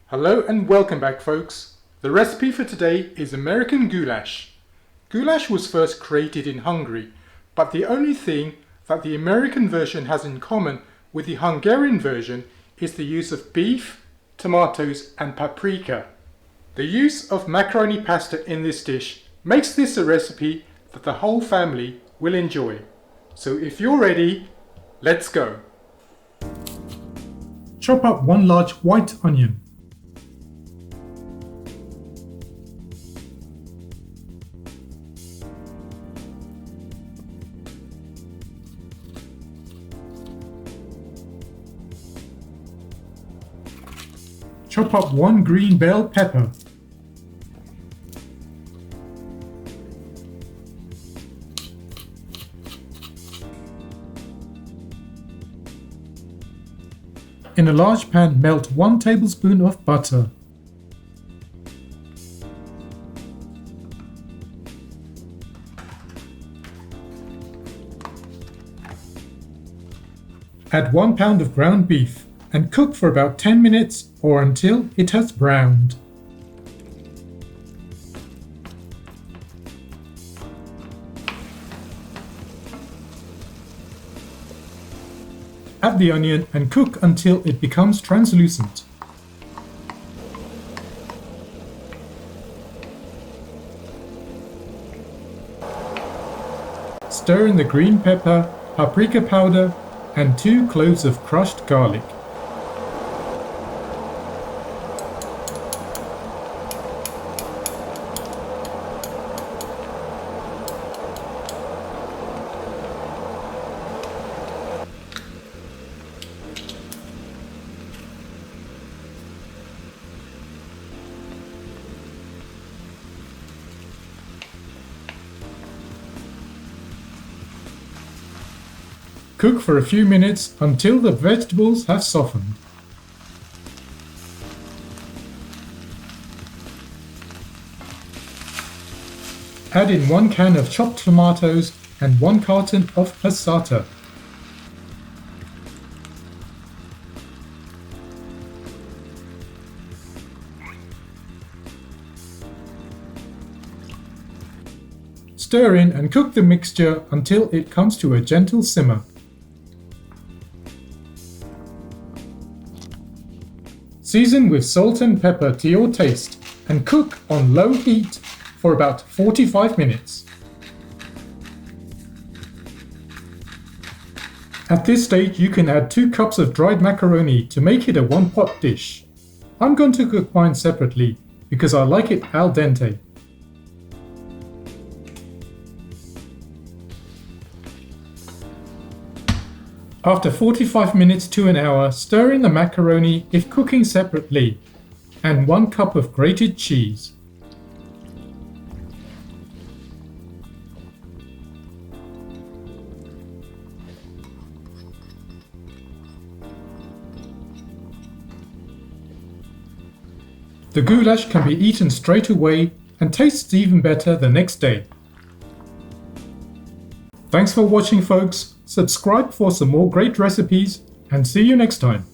Hello and welcome back, folks. The recipe for today is American Goulash. Goulash was first created in Hungary, but the only thing that the American version has in common with the Hungarian version is the use of beef, tomatoes and paprika. The use of macaroni pasta in this dish makes this a recipe that the whole family will enjoy. So if you're ready, let's go. Chop up one large white onion. Chop up one green bell pepper. In a large pan, melt 1 tablespoon of butter. Add 1 pound of ground beef and cook for about 10 minutes or until it has browned. Add the onion and cook until it becomes translucent. Stir in the green pepper, paprika powder and 2 cloves of crushed garlic. Cook for a few minutes until the vegetables have softened. Add in 1 can of chopped tomatoes and 1 carton of passata. Stir in and cook the mixture until it comes to a gentle simmer. Season with salt and pepper to your taste and cook on low heat for about 45 minutes. At this stage you can add 2 cups of dried macaroni to make it a one-pot dish. I'm going to cook mine separately because I like it al dente. After 45 minutes to an hour, stir in the macaroni if cooking separately and 1 cup of grated cheese. The goulash can be eaten straight away and tastes even better the next day. Thanks for watching, folks. Subscribe for some more great recipes and see you next time.